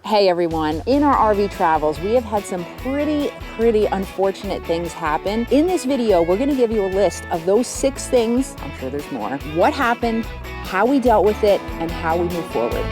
Hey everyone, in our RV travels, we have had some pretty unfortunate things happen. In this video, we're gonna give you a list of those 6 things, I'm sure there's more, what happened, how we dealt with it, and how we move forward.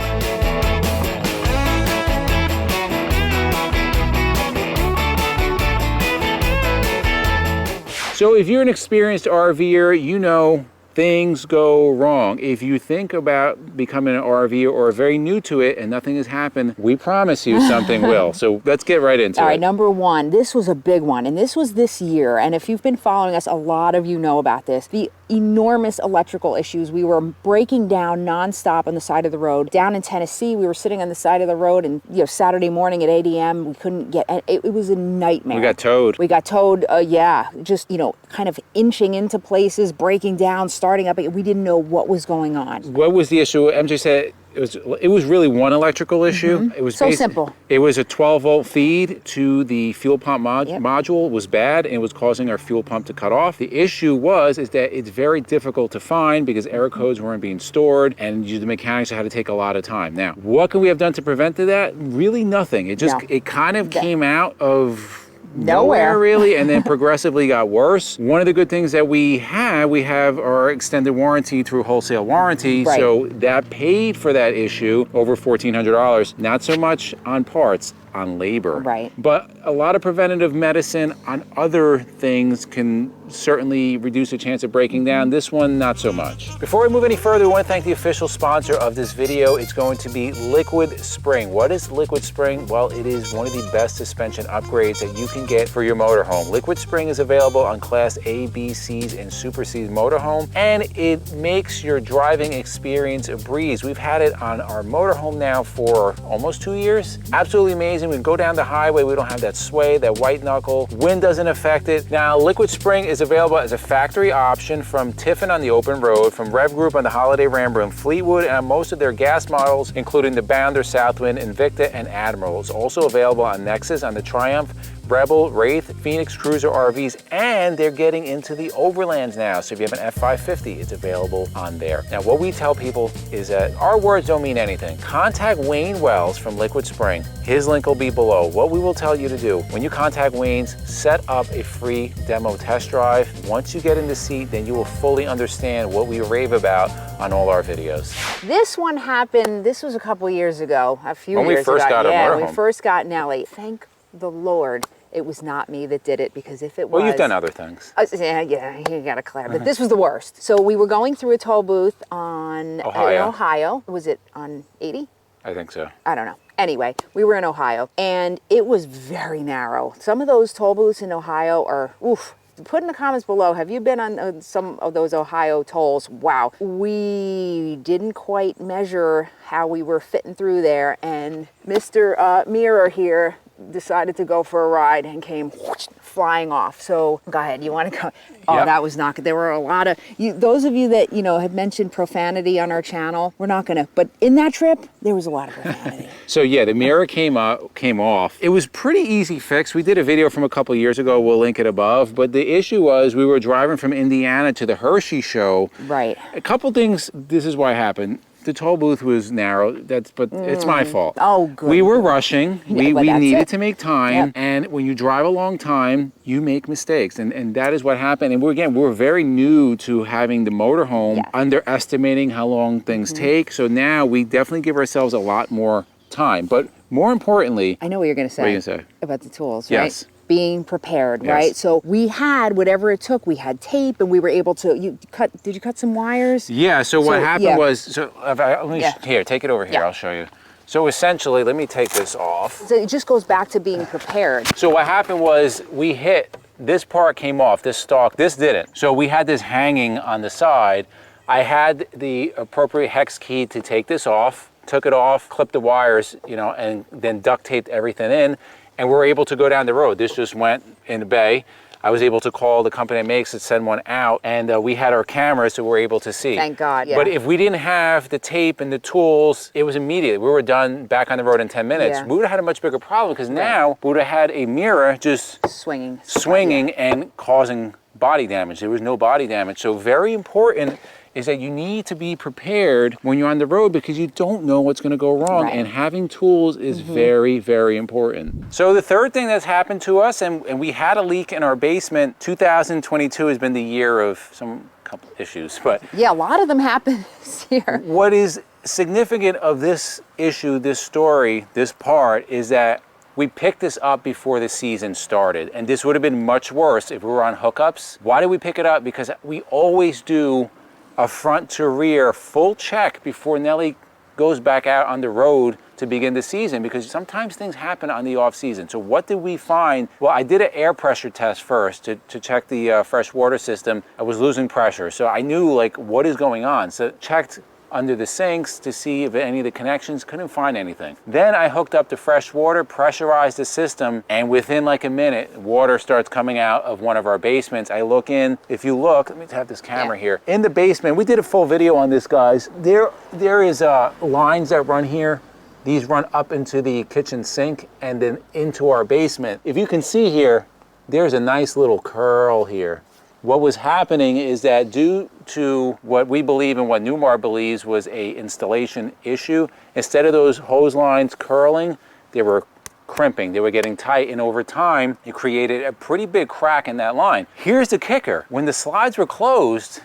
So if you're an experienced RVer, you know things go wrong. If you think about becoming an RVer or are very new to it and nothing has happened, we promise you something will. So let's get right into it. All right, number 1, this was a big one, and this was this year. And if you've been following us, a lot of you know about this. The enormous electrical issues. We were breaking down nonstop on the side of the road. Down in Tennessee, we were sitting on the side of the road, and Saturday morning at 8 a.m., we couldn't get, it was a nightmare. We got towed. We got towed, yeah, just, kind of inching into places, breaking down, starting up. We didn't know what was going on. What was the issue? MJ said it was really one electrical issue. It was so simple. It was a 12-volt feed to the fuel pump module was bad, and it was causing our fuel pump to cut off. The issue is that it's very difficult to find because error codes weren't being stored, and the mechanics had to take a lot of time. Now, what can we have done to prevent that? Really nothing. It just it kind of came out of nowhere really, and then progressively got worse. One of the good things that we have our extended warranty through wholesale warranty, so that paid for that issue over $1,400. Not so much on parts, on labor. Right. But a lot of preventative medicine on other things can certainly reduce the chance of breaking down. This one, not so much. Before we move any further, we want to thank the official sponsor of this video. It's going to be Liquid Spring. What is Liquid Spring? Well, it is one of the best suspension upgrades that you can get for your motorhome. Liquid Spring is available on Class A, B, C's, and Super C Motorhome, and it makes your driving experience a breeze. We've had it on our motorhome now for almost 2 years. Absolutely amazing. We can go down the highway, we don't have that sway, that white knuckle. Wind doesn't affect it. Now, Liquid Spring is available as a factory option from Tiffin on the open road, from Rev Group on the Holiday Ramble in Fleetwood, and on most of their gas models, including the Bounder, Southwind, Invicta, and Admiral. It's also available on Nexus, on the Triumph, Rebel, Wraith, Phoenix Cruiser RVs, and they're getting into the overlands now. So if you have an F550, it's available on there. Now, what we tell people is that our words don't mean anything. Contact Wayne Wells from Liquid Spring. His link will be below. What we will tell you to do, when you contact Wayne's, set up a free demo test drive. Once you get in the seat, then you will fully understand what we rave about on all our videos. This one happened, this was a couple years ago, a few years ago. When we first got a motorhome. When we first got Nellie. Thank the Lord it was not me that did it, because if it was... Well, you've done other things. Yeah, you gotta clear. But this was the worst. So we were going through a toll booth in Ohio. Was it on 80? I think so. I don't know. Anyway, we were in Ohio, and it was very narrow. Some of those toll booths in Ohio are, oof. Put in the comments below, have you been on some of those Ohio tolls? Wow. We didn't quite measure how we were fitting through there, and Mr. Mirror here decided to go for a ride and came flying off. So go ahead, you want to go? Oh, yep. That was not good. There were a lot of, those of you that, had mentioned profanity on our channel, we're not going to, but in that trip, there was a lot of profanity. So yeah, the mirror came off. It was pretty easy fix. We did a video from a couple of years ago. We'll link it above. But the issue was we were driving from Indiana to the Hershey show. Right. A couple things, this is why it happened. The toll booth was narrow, but it's my fault. Oh, good. We were rushing, we needed to make time, yep. And when you drive a long time, you make mistakes, and that is what happened. And we're very new to having the motorhome, underestimating how long things take, so now we definitely give ourselves a lot more time. But more importantly... I know what you're going to say. What are you going to say? About the tools, right? Yes. Being prepared, right? So we had whatever it took. We had tape, and we were able to. Did you cut some wires? Yeah. So what happened was, here, take it over here. Yeah. I'll show you. So essentially, let me take this off. So it just goes back to being prepared. So what happened was we hit this part came off. This stalk. This didn't. So we had this hanging on the side. I had the appropriate hex key to take this off. Took it off, clipped the wires, and then duct taped everything in. And we're able to go down the road. This just went in the bay. I was able to call the company that makes it, send one out, and we had our cameras, so we're able to see. Thank God, yeah. But if we didn't have the tape and the tools, it was immediate. We were done back on the road in 10 minutes. Yeah. We would have had a much bigger problem, because now we would have had a mirror just swinging and causing body damage. There was no body damage. So very important is that you need to be prepared when you're on the road because you don't know what's going to go wrong. Right. And having tools is very, very important. So the third thing that's happened to us, and we had a leak in our basement. 2022 has been the year of some couple issues, but yeah, a lot of them happen this year. What is significant of this issue, this story, this part, is that we picked this up before the season started, and this would have been much worse if we were on hookups. Why did we pick it up? Because we always do a front to rear full check before Nellie goes back out on the road to begin the season, because sometimes things happen on the off season. So what did we find? Well, I did an air pressure test first to check the fresh water system. I was losing pressure, so I knew like what is going on. So checked under the sinks to see if any of the connections, couldn't find anything. Then I hooked up the fresh water, pressurized the system, and within like a minute, water starts coming out of one of our basements. I look in, if you look, let me have this camera here. In the basement, we did a full video on this, guys. There is lines that run here. These run up into the kitchen sink and then into our basement. If you can see here, there's a nice little curl here. What was happening is that due to what we believe and what Newmar believes was a installation issue, instead of those hose lines curling, they were crimping, they were getting tight, and over time, it created a pretty big crack in that line. Here's the kicker. When the slides were closed,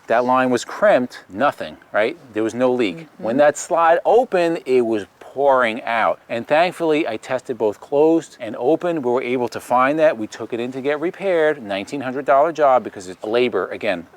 that line was crimped, nothing, right? There was no leak. When that slide opened, it was pouring out. And thankfully, I tested both closed and open. We were able to find that. We took it in to get repaired, $1,900 job, because it's labor, again,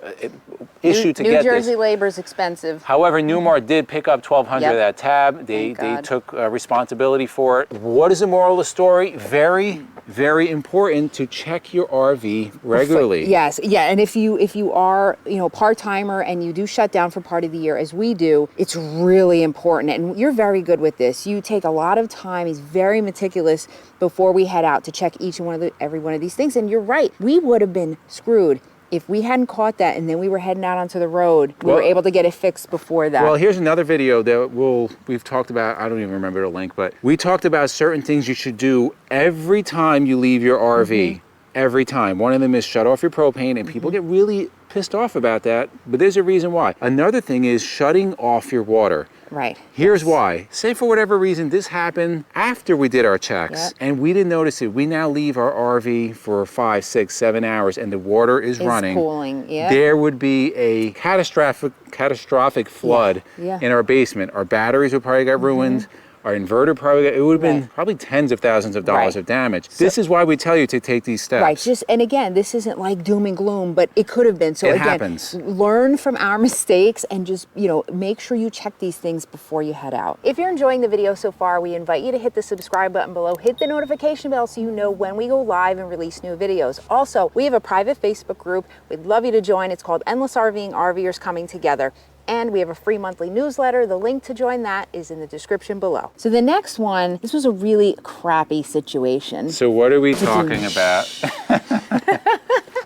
issue to get this. New Jersey labor is expensive. However, Newmar did pick up $1,200 of that tab. They took responsibility for it. What is the moral of the story? Very, very important to check your RV regularly. Yes, yeah, and if you are, part-timer and you do shut down for part of the year, as we do, it's really important. And you're very good with this. You take a lot of time. He's very meticulous before we head out to check every one of these things. And you're right, we would have been screwed if we hadn't caught that and then we were heading out onto the road. We were able to get it fixed before that. Well, here's another video that we've talked about. I don't even remember the link, but we talked about certain things you should do every time you leave your RV. Every time. One of them is shut off your propane, and people get really pissed off about that, but there's a reason why. Another thing is shutting off your water. Right. Here's why. Say for whatever reason this happened after we did our checks and we didn't notice it. We now leave our RV for 5, 6, 7 hours and the water is running. Cooling, yeah. There would be a catastrophic flood in our basement. Our batteries would probably get ruined. Our inverter probably, it would have been probably tens of thousands of dollars of damage. So, this is why we tell you to take these steps. Right, and again, this isn't like doom and gloom, but it could have been. So it again, happens. Learn from our mistakes and just, make sure you check these things before you head out. If you're enjoying the video so far, we invite you to hit the subscribe button below, hit the notification bell so you know when we go live and release new videos. Also, we have a private Facebook group. We'd love you to join. It's called Endless RVing, RVers Coming Together. And we have a free monthly newsletter. The link to join that is in the description below. So the next one, this was a really crappy situation. So what are we talking about?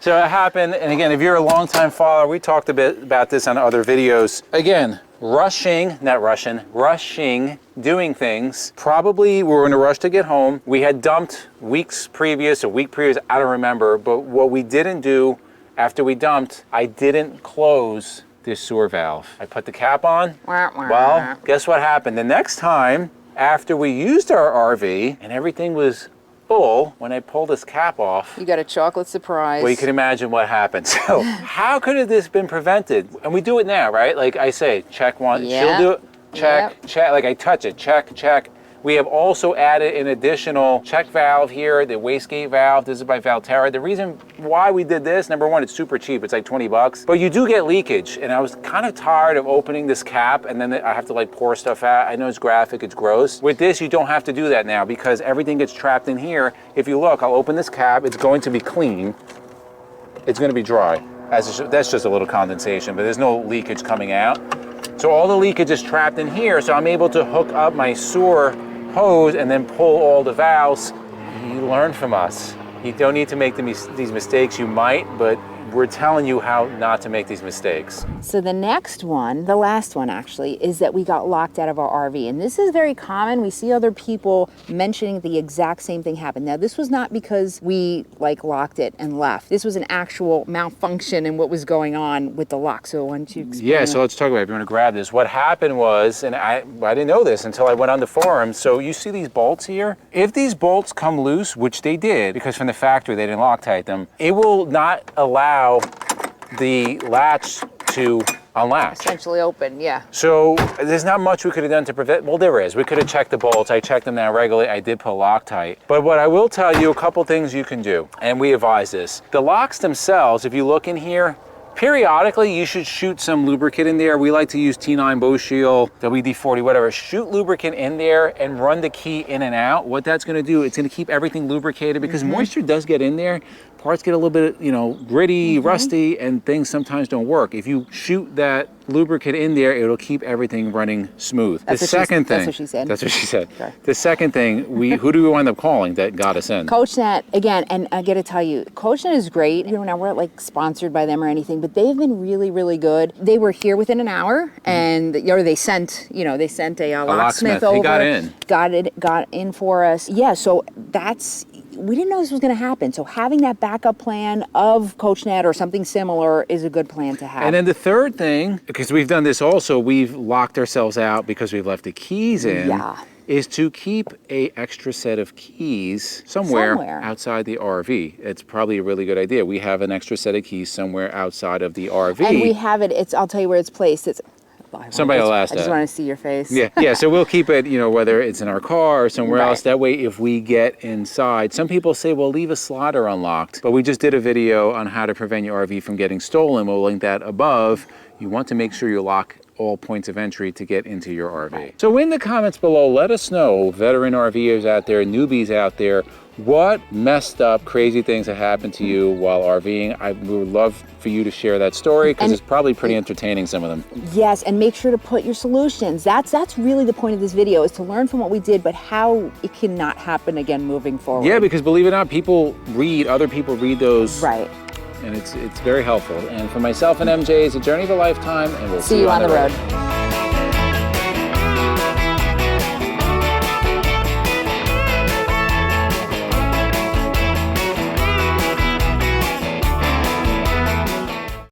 So it happened, and again, if you're a longtime follower, we talked a bit about this on other videos. Again, rushing, doing things. Probably we were in a rush to get home. We had dumped a week previous, I don't remember, but what we didn't do after we dumped, I didn't close this sewer valve. I put the cap on. Well, guess what happened? The next time, after we used our RV and everything was full, when I pulled this cap off, you got a chocolate surprise. Well, you can imagine what happened. So how could have this been prevented? And we do it now, right? Like I say, check one, she'll do it, check, check, like I touch it, check, check. We have also added an additional check valve here, the wastegate valve. This is by Valterra. The reason why we did this, number one, it's super cheap. It's like 20 bucks, but you do get leakage. And I was kind of tired of opening this cap and then I have to like pour stuff out. I know it's graphic, it's gross. With this, you don't have to do that now because everything gets trapped in here. If you look, I'll open this cap. It's going to be clean. It's going to be dry. That's just a little condensation, but there's no leakage coming out. So all the leakage is trapped in here. So I'm able to hook up my sewer hose and then pull all the valves. You learn from us. You don't need to make these mistakes. You might, but we're telling you how not to make these mistakes. So the next one, the last one actually, is that we got locked out of our RV. And this is very common. We see other people mentioning the exact same thing happened. Now, this was not because we like locked it and left. This was an actual malfunction in what was going on with the lock. So why don't you explain? Yeah, so let's talk about it. If you want to grab this. What happened was, and I didn't know this until I went on the forum. So you see these bolts here? If these bolts come loose, which they did, because from the factory they didn't Loctite them, it will not allow the latch to unlatch. Essentially open, yeah. So there's not much we could have done to prevent, well there is. We could have checked the bolts. I checked them now regularly. I did put Loctite. But what I will tell you, a couple things you can do, and we advise this. The locks themselves, if you look in here, periodically you should shoot some lubricant in there. We like to use T9 Boschil, WD-40, whatever. Shoot lubricant in there and run the key in and out. What that's gonna do, it's gonna keep everything lubricated because moisture does get in there. Parts get a little bit, you know, gritty, rusty, and things sometimes don't work. If you shoot that lubricant in there, it'll keep everything running smooth. That's the second thing. That's what she said. That's what she said. Okay. The second thing, who do we wind up calling that got us in? CoachNet, again, and I gotta tell you, CoachNet is great. You know, now we're not like sponsored by them or anything, but they've been really, really good. They were here within an hour, and or they sent a locksmith over. He got in. Got in for us. Yeah, so we didn't know this was going to happen. So having that backup plan of CoachNet or something similar is a good plan to have. And then the third thing, because we've done this also, we've locked ourselves out because we've left the keys in. Yeah. Is to keep a extra set of keys somewhere outside the RV. It's probably a really good idea. We have an extra set of keys somewhere outside of the RV. And we have it, I'll tell you where it's placed. Somebody will ask that. I just want to see your face. Yeah, so we'll keep it, you know, whether it's in our car or somewhere else. That way, if we get inside, some people say, well, leave a slider unlocked. But we just did a video on how to prevent your RV from getting stolen. We'll link that above. You want to make sure you lock all points of entry to get into your RV. So in the comments below, let us know, veteran RVers out there, newbies out there, what messed up, crazy things that happened to you while RVing. We would love for you to share that story because it's probably pretty entertaining, some of them. Yes, and make sure to put your solutions. That's really the point of this video, is to learn from what we did, but how it cannot happen again moving forward. Yeah, because believe it or not, other people read those. Right. And it's very helpful. And for myself and MJ, it's a journey of a lifetime, and we'll see you on the road.